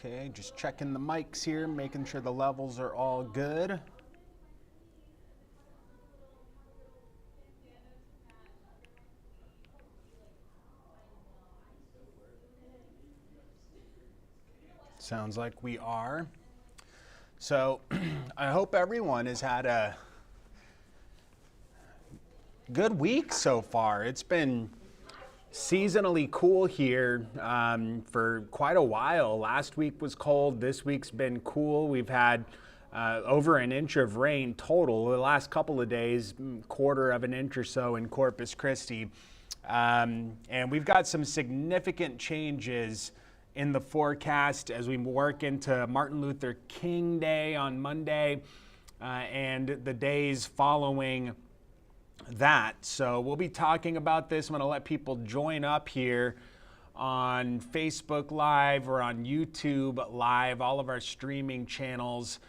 Okay, just checking the mics here, making sure the levels are all good. Sounds like we are. So I hope everyone has had a good week so far. It's been seasonally cool here for quite a while. Last week was cold. This week's been cool. We've had over an inch of rain total the last couple of days, quarter of an inch or so in Corpus Christi. And we've got some significant changes in the forecast as we work into Martin Luther King Day on Monday and the days following that. So we'll be talking about this. I'm going to let people join up here on Facebook Live or on YouTube Live, all of our streaming channels.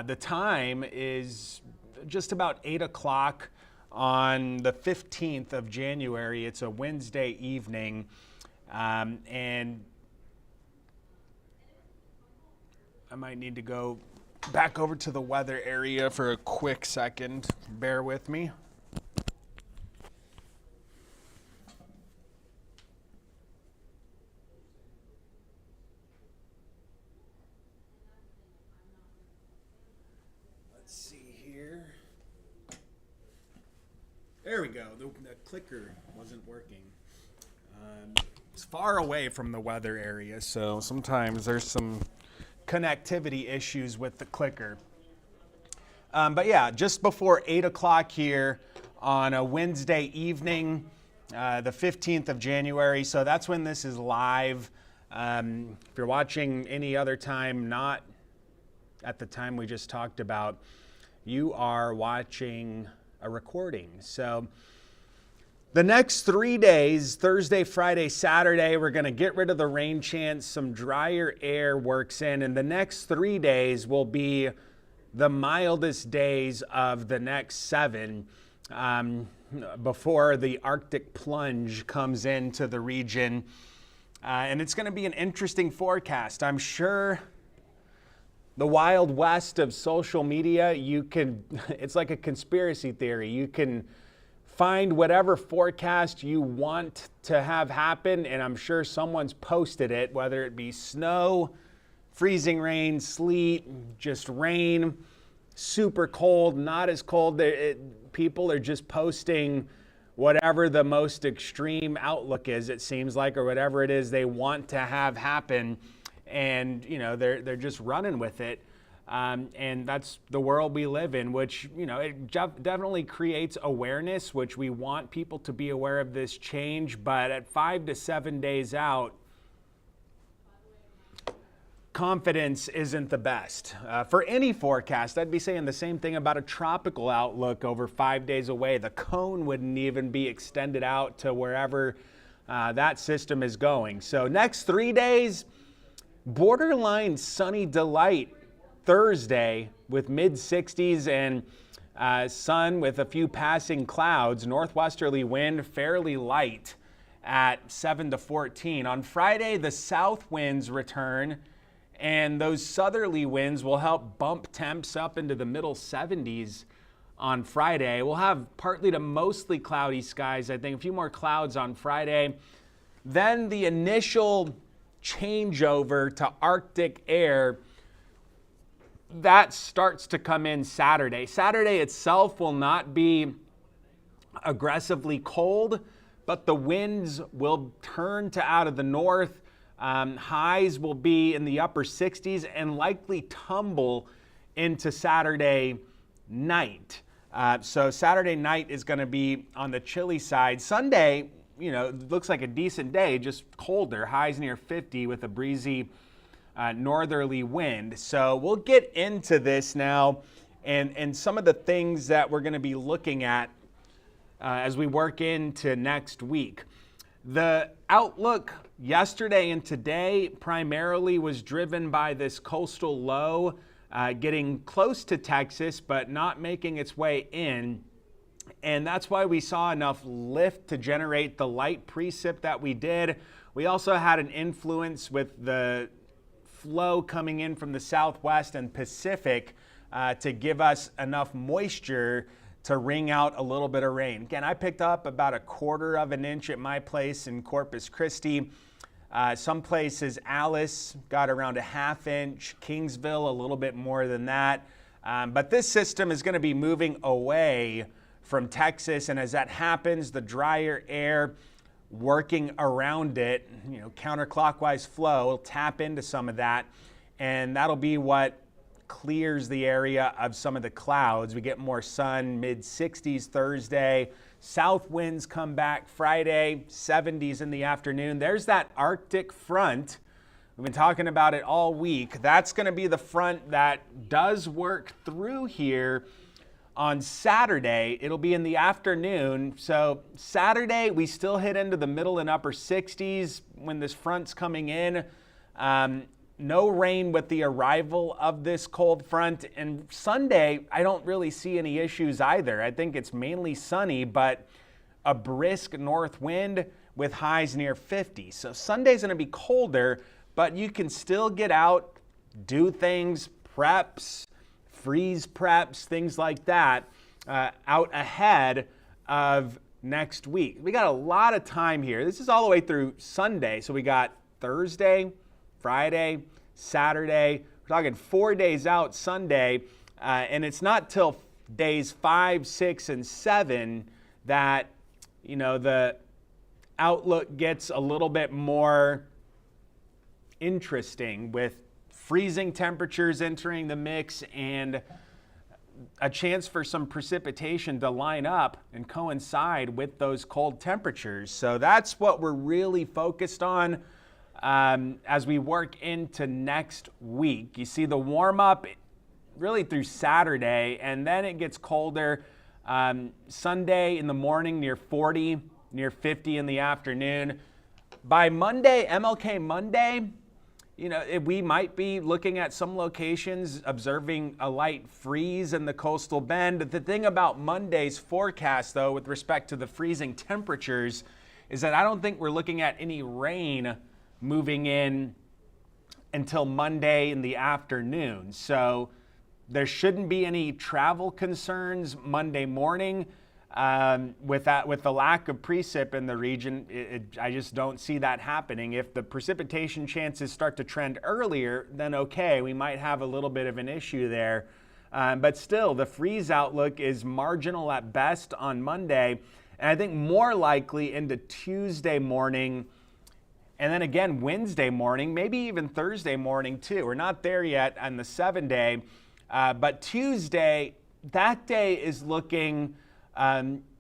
The time is just about 8 o'clock on the 15th of January. It's a Wednesday evening. And I might need to go back over to the weather area for a quick second. Bear with me. There we go. The clicker wasn't working. It's far away from the weather area, so sometimes there's some connectivity issues with the clicker. But yeah, just before 8 o'clock here on a Wednesday evening, the 15th of January. So that's when this is live. If you're watching any other time, not at the time we just talked about, you are watching a recording. So the next 3 days, Thursday, Friday, Saturday, we're going to get rid of the rain chance. Some drier air works in, and the next 3 days will be the mildest days of the next 7 before the Arctic plunge comes into the region. And it's going to be an interesting forecast. I'm sure the Wild West of social media, it's like a conspiracy theory. You can find whatever forecast you want to have happen, and I'm sure someone's posted it, whether it be snow, freezing rain, sleet, just rain, super cold, not as cold. People are just posting whatever the most extreme outlook is, it seems like, or whatever it is they want to have happen. And, they're just running with it. And that's the world we live in, which, it definitely creates awareness, which we want people to be aware of this change. But at 5 to 7 days out, confidence isn't the best. For any forecast, I'd be saying the same thing about a tropical outlook over 5 days away. The cone wouldn't even be extended out to wherever that system is going. So next 3 days, borderline sunny delight Thursday with mid-60s and sun with a few passing clouds. Northwesterly wind fairly light at 7 to 14. On Friday, the south winds return, and those southerly winds will help bump temps up into the middle 70s on Friday. We'll have partly to mostly cloudy skies, I think, a few more clouds on Friday. Then the initial changeover to Arctic air, that starts to come in Saturday. Saturday itself will not be aggressively cold, but the winds will turn to out of the north. Highs will be in the upper 60s and likely tumble into Saturday night. So Saturday night is going to be on the chilly side. Sunday, looks like a decent day, just colder, highs near 50 with a breezy northerly wind. So we'll get into this now and some of the things that we're going to be looking at as we work into next week. The outlook yesterday and today primarily was driven by this coastal low getting close to Texas but not making its way in. And that's why we saw enough lift to generate the light precip that we did. We also had an influence with the flow coming in from the southwest and Pacific to give us enough moisture to wring out a little bit of rain. Again, I picked up about 1/4 of an inch at my place in Corpus Christi. Some places, Alice got around 1/2 inch, Kingsville a little bit more than that. But this system is going to be moving away from Texas, and as that happens, the drier air working around it, counterclockwise flow will tap into some of that, and that'll be what clears the area of some of the clouds. We get more sun, mid-60s Thursday. South winds come back Friday, 70s in the afternoon. There's that Arctic front. We've been talking about it all week. That's going to be the front that does work through here on Saturday. It'll be in the afternoon. So Saturday, we still hit into the middle and upper 60s when this front's coming in. No rain with the arrival of this cold front. And Sunday, I don't really see any issues either. I think it's mainly sunny, but a brisk north wind with highs near 50. So Sunday's going to be colder, but you can still get out, do things, preps, freeze preps, things like that, out ahead of next week. We got a lot of time here. This is all the way through Sunday. So we got Thursday, Friday, Saturday. We're talking 4 days out Sunday, and it's not till days 5, 6, and 7 that the outlook gets a little bit more interesting, with freezing temperatures entering the mix and a chance for some precipitation to line up and coincide with those cold temperatures. So that's what we're really focused on as we work into next week. You see the warm up really through Saturday, and then it gets colder Sunday in the morning near 40, near 50 in the afternoon. By Monday, MLK Monday, we might be looking at some locations observing a light freeze in the coastal bend. The thing about Monday's forecast, though, with respect to the freezing temperatures, is that I don't think we're looking at any rain moving in until Monday in the afternoon. So there shouldn't be any travel concerns Monday morning. With the lack of precip in the region, I just don't see that happening. If the precipitation chances start to trend earlier, then okay, we might have a little bit of an issue there. But still, the freeze outlook is marginal at best on Monday, and I think more likely into Tuesday morning, and then again Wednesday morning, maybe even Thursday morning too. We're not there yet on the 7-day, but Tuesday, that day is looking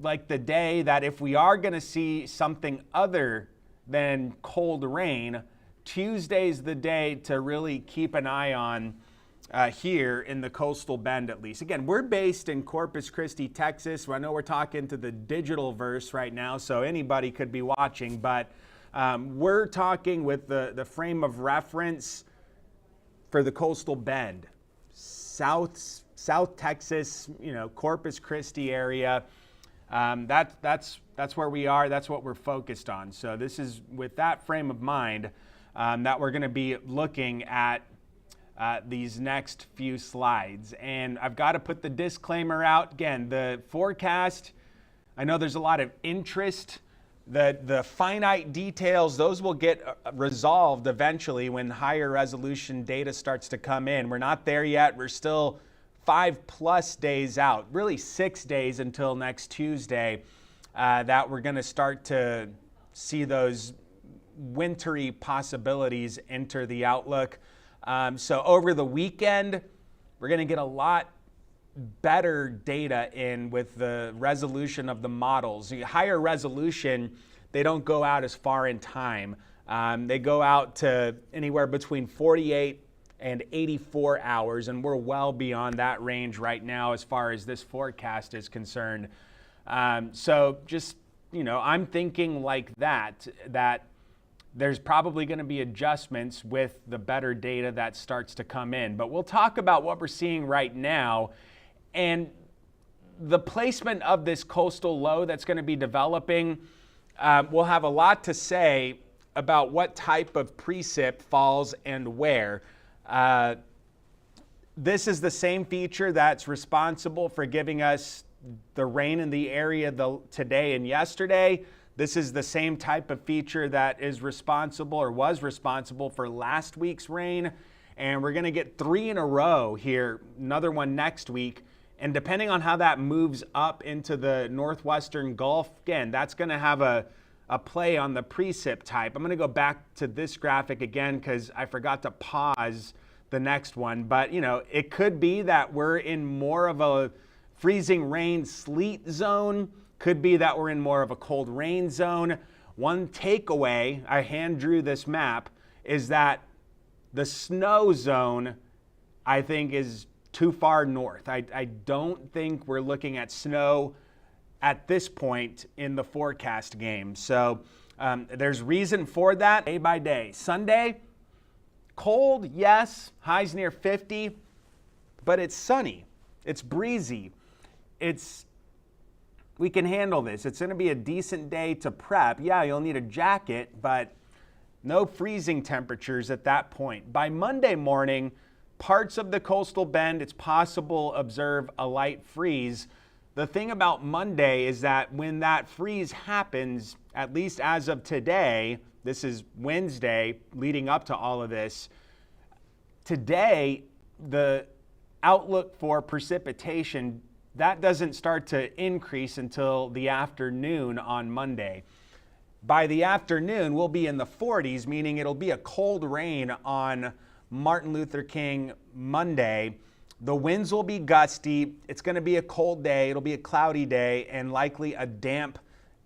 like the day that if we are going to see something other than cold rain, Tuesday's the day to really keep an eye on here in the coastal bend, at least. Again, we're based in Corpus Christi, Texas. I know we're talking to the digital verse right now, so anybody could be watching, but we're talking with the frame of reference for the coastal bend. South Texas, Corpus Christi area. That's where we are. That's what we're focused on. So this is with that frame of mind that we're going to be looking at these next few slides. And I've got to put the disclaimer out. Again, the forecast, I know there's a lot of interest. The finite details, those will get resolved eventually when higher resolution data starts to come in. We're not there yet. We're still 5+ days out, really 6 days until next Tuesday, that we're going to start to see those wintry possibilities enter the outlook. So over the weekend, we're going to get a lot better data in with the resolution of the models. The higher resolution, they don't go out as far in time. They go out to anywhere between 48 and 84 hours, and we're well beyond that range right now as far as this forecast is concerned. So just, I'm thinking like that there's probably going to be adjustments with the better data that starts to come in. But we'll talk about what we're seeing right now and the placement of this coastal low that's going to be developing. Will have a lot to say about what type of precip falls and where. This is the same feature that's responsible for giving us the rain in the area today and yesterday. This is the same type of feature that is responsible or was responsible for last week's rain. And we're going to get 3 in a row here, another one next week. And depending on how that moves up into the northwestern Gulf, again, that's going to have a play on the precip type. I'm going to go back to this graphic again because I forgot to pause the next one. But, you know, it could be that we're in more of a freezing rain sleet zone. Could be that we're in more of a cold rain zone. One takeaway, I hand drew this map, is that the snow zone, I think, is too far north. I don't think we're looking at snow at this point in the forecast game. So there's reason for that day by day. Sunday, cold, yes, highs near 50, but it's sunny. It's breezy. We can handle this. It's going to be a decent day to prep. Yeah, you'll need a jacket, but no freezing temperatures at that point. By Monday morning, parts of the coastal bend, it's possible observe a light freeze. The thing about Monday is that when that freeze happens, at least as of today, this is Wednesday leading up to all of this, today the outlook for precipitation, that doesn't start to increase until the afternoon on Monday. By the afternoon, we'll be in the 40s, meaning it'll be a cold rain on Martin Luther King Monday. The winds will be gusty. It's going to be a cold day. It'll be a cloudy day and likely a damp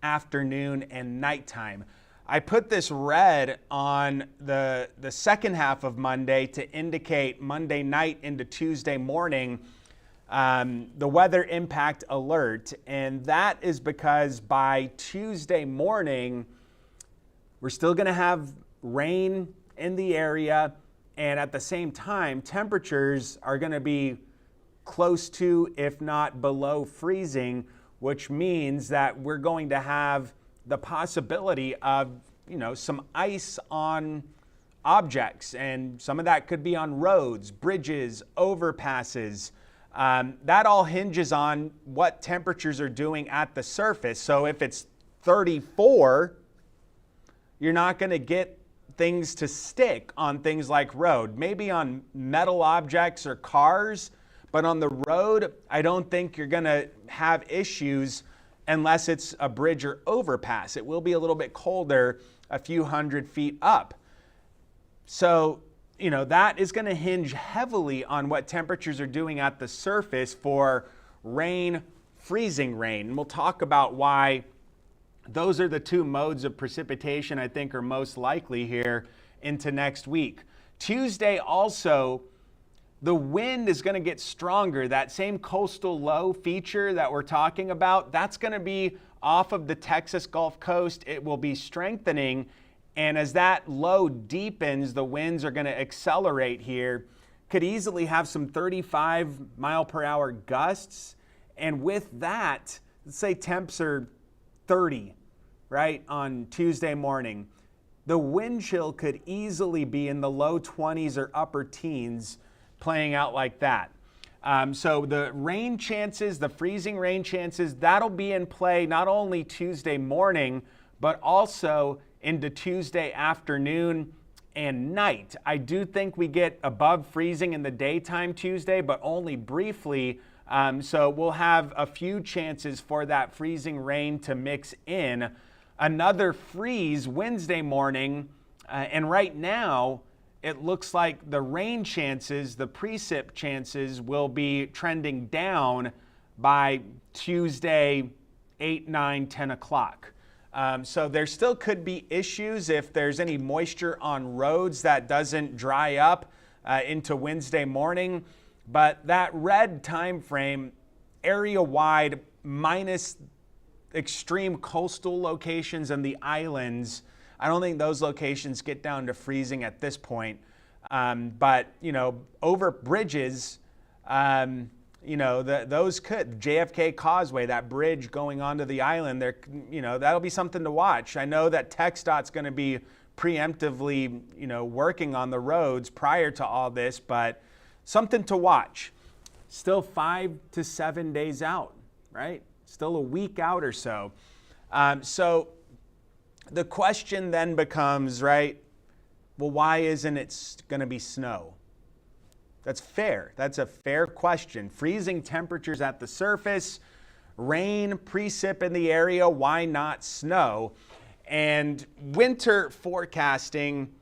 afternoon and nighttime. I put this red on the second half of Monday to indicate Monday night into Tuesday morning the weather impact alert, and that is because by Tuesday morning, we're still going to have rain in the area, and at the same time, temperatures are going to be close to, if not below freezing, which means that we're going to have the possibility of, you know, some ice on objects, and some of that could be on roads, bridges, overpasses. That all hinges on what temperatures are doing at the surface. So if it's 34, you're not going to get things to stick on things like road. Maybe on metal objects or cars, but on the road, I don't think you're going to have issues unless it's a bridge or overpass. It will be a little bit colder a few hundred feet up. So, you know, that is going to hinge heavily on what temperatures are doing at the surface for rain, freezing rain. And we'll talk about why those are the two modes of precipitation I think are most likely here into next week. Tuesday also, the wind is going to get stronger. That same coastal low feature that we're talking about, that's going to be off of the Texas Gulf Coast. It will be strengthening. And as that low deepens, the winds are going to accelerate here. Could easily have some 35 mile per hour gusts. And with that, let's say temps are 30, right, on Tuesday morning. The wind chill could easily be in the low 20s or upper teens playing out like that. So the rain chances, the freezing rain chances, that'll be in play not only Tuesday morning, but also into Tuesday afternoon and night. I do think we get above freezing in the daytime Tuesday, but only briefly. So we'll have a few chances for that freezing rain to mix in. Another freeze Wednesday morning, and right now it looks like the rain chances, the precip chances will be trending down by Tuesday 8, 9, 10 o'clock. So there still could be issues if there's any moisture on roads that doesn't dry up into Wednesday morning. But that red time frame, area-wide, minus extreme coastal locations and the islands, I don't think those locations get down to freezing at this point. But, you know, over bridges, you know, those could, JFK Causeway, that bridge going onto the island, there, you know, that'll be something to watch. I know that TxDOT's going to be preemptively, working on the roads prior to all this, but something to watch. Still 5 to 7 days out, right? Still a week out or so. So the question then becomes, right, well, why isn't it going to be snow? That's fair. That's a fair question. Freezing temperatures at the surface, rain, precip in the area, why not snow? And winter forecasting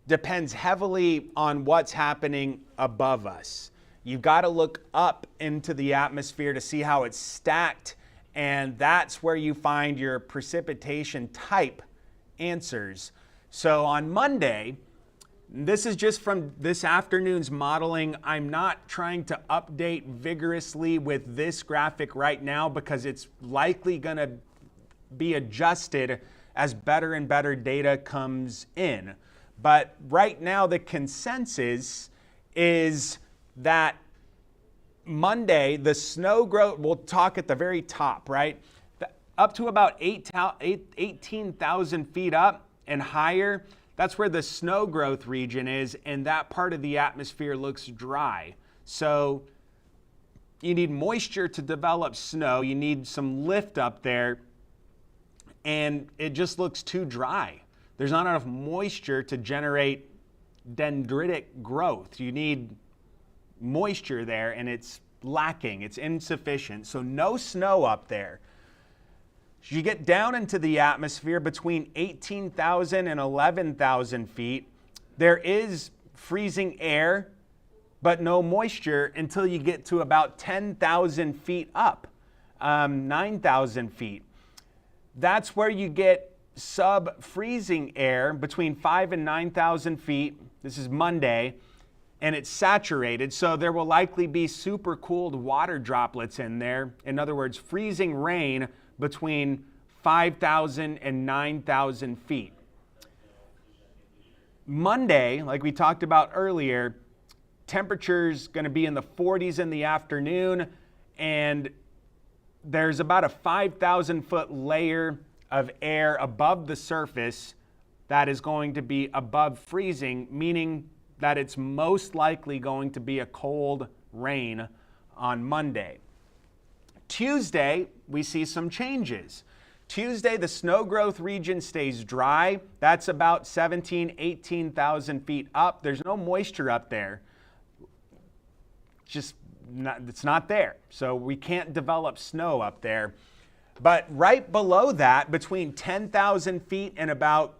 depends heavily on what's happening above us. You've got to look up into the atmosphere to see how it's stacked, and that's where you find your precipitation type answers. So on Monday, this is just from this afternoon's modeling. I'm not trying to update vigorously with this graphic right now because it's likely going to be adjusted as better and better data comes in. But right now the consensus is that Monday, the snow growth, we'll talk at the very top, right? Up to about 18,000 feet up and higher, that's where the snow growth region is, and that part of the atmosphere looks dry. So you need moisture to develop snow. You need some lift up there, and it just looks too dry. There's not enough moisture to generate dendritic growth. You need moisture there, and it's lacking. It's insufficient. So no snow up there. As you get down into the atmosphere between 18,000 and 11,000 feet, there is freezing air, but no moisture until you get to about 10,000 feet up, 9,000 feet. That's where you get sub-freezing air between 5,000 and 9,000 feet. This is Monday, and it's saturated, so there will likely be super cooled water droplets in there. In other words, freezing rain between 5,000 and 9,000 feet. Monday, like we talked about earlier, temperatures going to be in the 40s in the afternoon, and there's about a 5,000 foot layer of air above the surface that is going to be above freezing, meaning that it's most likely going to be a cold rain on Monday. Tuesday, we see some changes. Tuesday, the snow growth region stays dry. That's about 17,000, 18,000 feet up. There's no moisture up there. It's not there. So we can't develop snow up there. But right below that, between 10,000 feet and about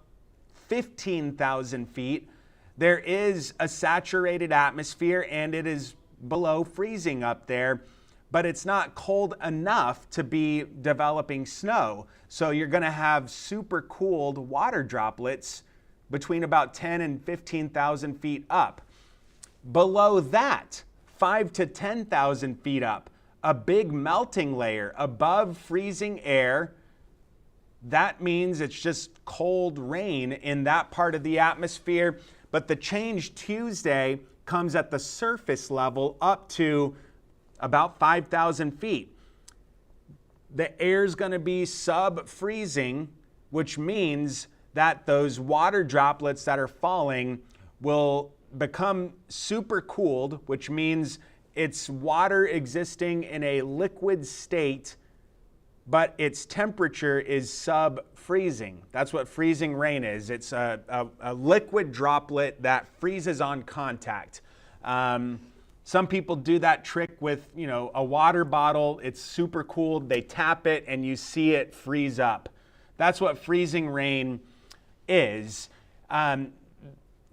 15,000 feet, there is a saturated atmosphere, and it is below freezing up there, but it's not cold enough to be developing snow. So you're going to have super cooled water droplets between about 10 and 15,000 feet up. Below that, 5 to 10,000 feet up, a big melting layer above freezing air. That means it's just cold rain in that part of the atmosphere. But the change Tuesday comes at the surface level up to about 5,000 feet. The air is going to be sub-freezing, which means that those water droplets that are falling will become super cooled, which means it's water existing in a liquid state, but its temperature is sub-freezing. That's what freezing rain is. It's a liquid droplet that freezes on contact. Some people do that trick with, a water bottle. It's super cooled. They tap it and you see it freeze up. That's what freezing rain is.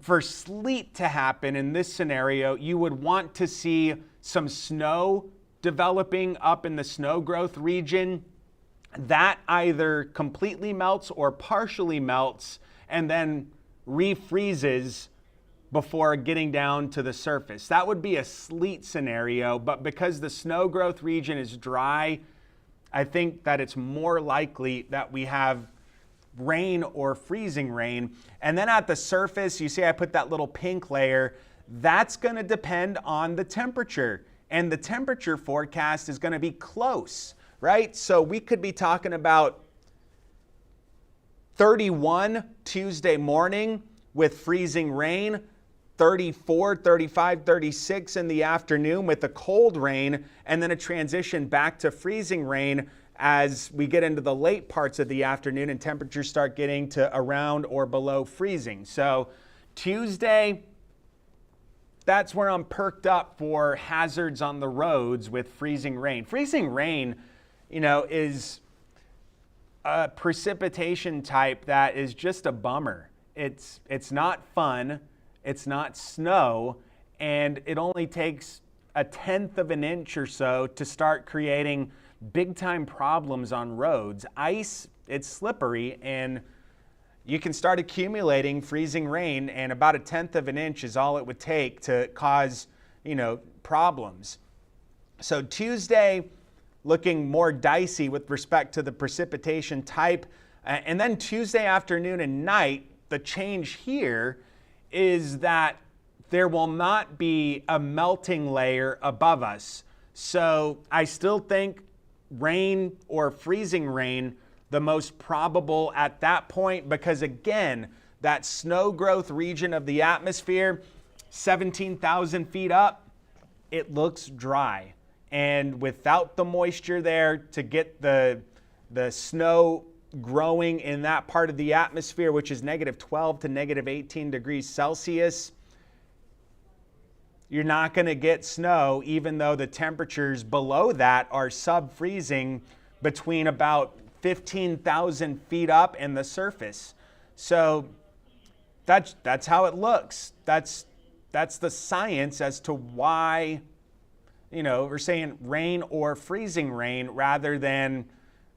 For sleet to happen in this scenario, you would want to see some snow developing up in the snow growth region. That either completely melts or partially melts and then refreezes before getting down to the surface. That would be a sleet scenario, but because the snow growth region is dry, I think that it's more likely that we have rain or freezing rain. And then at the surface, you see I put that little pink layer. That's going to depend on the temperature, and the temperature forecast is going to be close, right? So we could be talking about 31 Tuesday morning with freezing rain, 34, 35, 36 in the afternoon with the cold rain, and then a transition back to freezing rain as we get into the late parts of the afternoon and temperatures start getting to around or below freezing. So Tuesday, that's where I'm perked up for hazards on the roads with freezing rain. Freezing rain, is a precipitation type that is just a bummer. It's not fun, it's not snow, and it only takes 1/10 of an inch or so to start creating big time problems on roads. Ice, it's slippery, and you can start accumulating freezing rain, and about 1/10 of an inch is all it would take to cause, problems. So Tuesday, looking more dicey with respect to the precipitation type. And then Tuesday afternoon and night, the change here is that there will not be a melting layer above us. So I still think rain or freezing rain the most probable at that point, because again, that snow growth region of the atmosphere, 17,000 feet up, it looks dry. And without the moisture there to get the snow growing in that part of the atmosphere, which is -12 to -18 degrees Celsius, you're not going to get snow, even though the temperatures below that are sub-freezing between about 15,000 feet up and the surface. So that's how it looks. That's the science as to why, we're saying rain or freezing rain rather than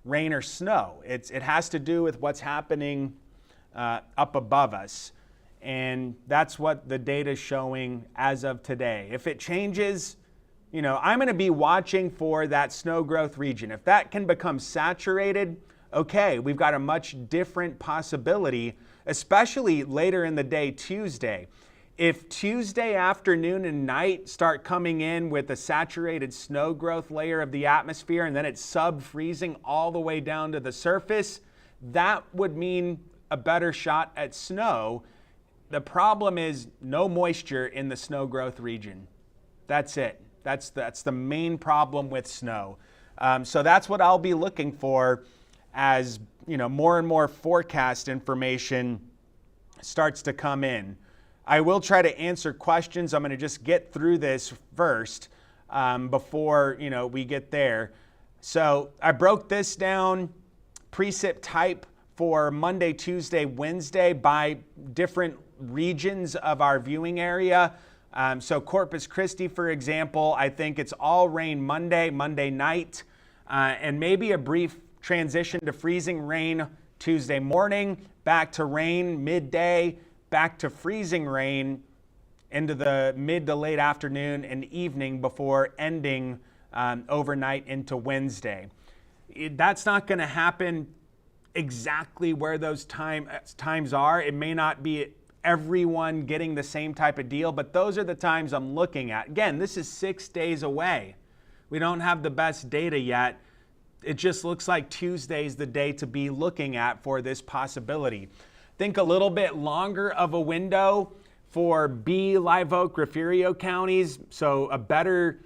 rain or snow. It has to do with what's happening up above us. And that's what the data is showing as of today. If it changes, I'm going to be watching for that snow growth region. If that can become saturated, okay, we've got a much different possibility, especially later in the day Tuesday. If Tuesday afternoon and night start coming in with a saturated snow growth layer of the atmosphere and then it's sub-freezing all the way down to the surface, that would mean a better shot at snow. The problem is no moisture in the snow growth region. That's it. That's the main problem with snow. So that's what I'll be looking for as more and more forecast information starts to come in. I will try to answer questions. I'm going to just get through this first before we get there. So I broke this down, precip type for Monday, Tuesday, Wednesday by different regions of our viewing area. So Corpus Christi, for example, I think it's all rain Monday night, and maybe a brief transition to freezing rain Tuesday morning, back to rain midday, back to freezing rain into the mid to late afternoon and evening before ending overnight into Wednesday. That's not going to happen exactly where those times are. It may not be everyone getting the same type of deal, but those are the times I'm looking at. Again, this is 6 days away. We don't have the best data yet. It just looks like Tuesday's the day to be looking at for this possibility. Think a little bit longer of a window for B, Live Oak, Refugio counties, so a better,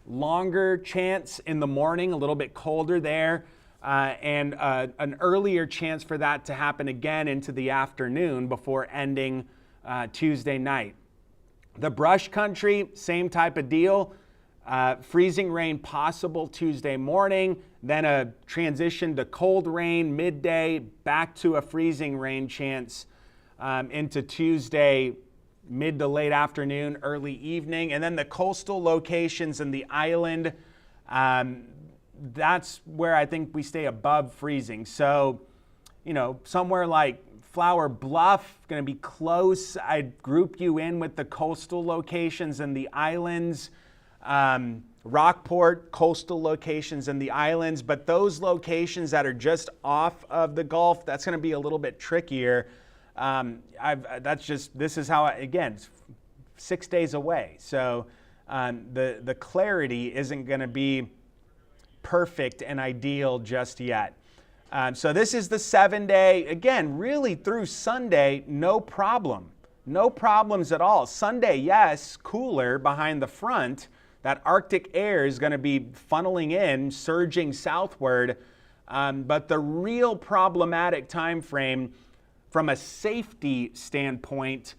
longer chance in the morning, a little bit colder there. And an earlier chance for that to happen again into the afternoon before ending Tuesday night. The brush country, same type of deal. Freezing rain possible Tuesday morning, then a transition to cold rain midday, back to a freezing rain chance into Tuesday mid to late afternoon, early evening. And then the coastal locations in the island, that's where I think we stay above freezing. So, somewhere like Flower Bluff, going to be close. I'd group you in with the coastal locations and the islands. Rockport, coastal locations and the islands. But those locations that are just off of the Gulf, that's going to be a little bit trickier. This is how, again, 6 days away. So the clarity isn't going to be perfect and ideal just yet. So this is the 7-day, again, really through Sunday, no problem. No problems at all. Sunday, yes, cooler behind the front. That Arctic air is going to be funneling in, surging southward. But the real problematic time frame from a safety standpoint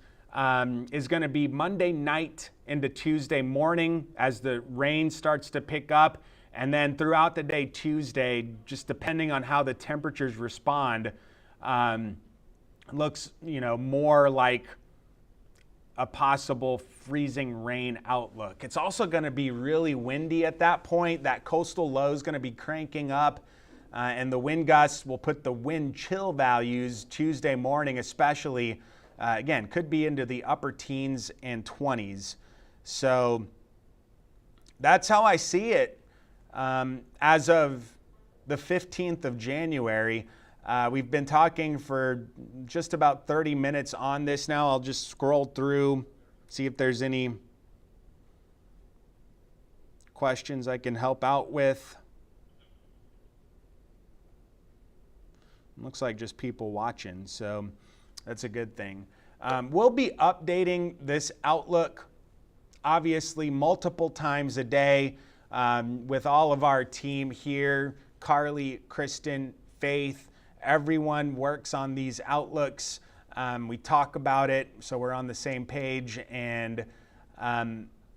is going to be Monday night into Tuesday morning as the rain starts to pick up. And then throughout the day Tuesday, just depending on how the temperatures respond, looks, more like a possible freezing rain outlook. It's also going to be really windy at that point. That coastal low is going to be cranking up, and the wind gusts will put the wind chill values Tuesday morning especially, again, could be into the upper teens and 20s. So that's how I see it as of the 15th of January. We've been talking for just about 30 minutes on this now. I'll just scroll through, see if there's any questions I can help out with. Looks like just people watching, so that's a good thing. We'll be updating this outlook, obviously, multiple times a day with all of our team here, Carly, Kristen, Faith. Everyone works on these outlooks. We talk about it, so we're on the same page, and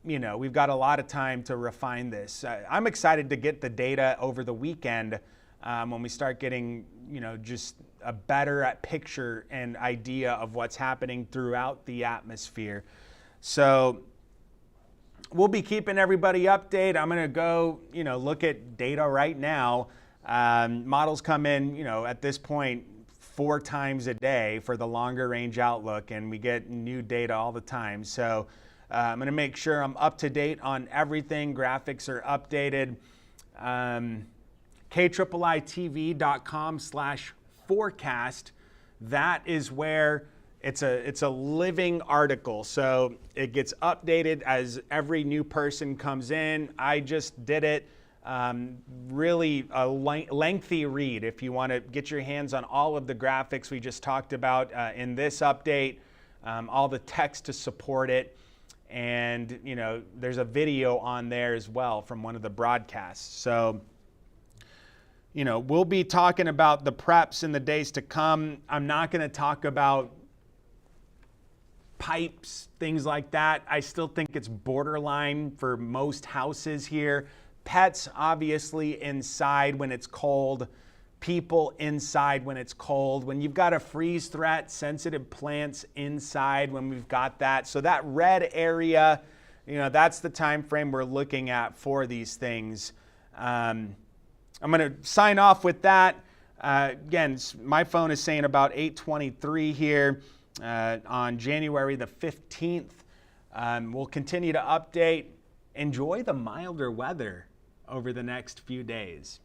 we've got a lot of time to refine this. I'm excited to get the data over the weekend when we start getting, just a better picture and idea of what's happening throughout the atmosphere. So we'll be keeping everybody updated. I'm going to go, look at data right now. Models come in, at this point 4 times a day for the longer range outlook, and we get new data all the time. So I'm going to make sure I'm up to date on everything. Graphics are updated. KIIITV.com/forecast. That is where it's a living article. So it gets updated as every new person comes in. I just did it. Really a lengthy read if you want to get your hands on all of the graphics we just talked about in this update, all the text to support it, and there's a video on there as well from one of the broadcasts. So we'll be talking about the preps in the days to come. I'm not going to talk about pipes, things like that. I still think it's borderline for most houses here. Pets, obviously, inside when it's cold. People inside when it's cold. When you've got a freeze threat, sensitive plants inside when we've got that. So that red area, that's the time frame we're looking at for these things. I'm going to sign off with that. Again, my phone is saying about 8:23 here on January the 15th. We'll continue to update. Enjoy the milder weather over the next few days.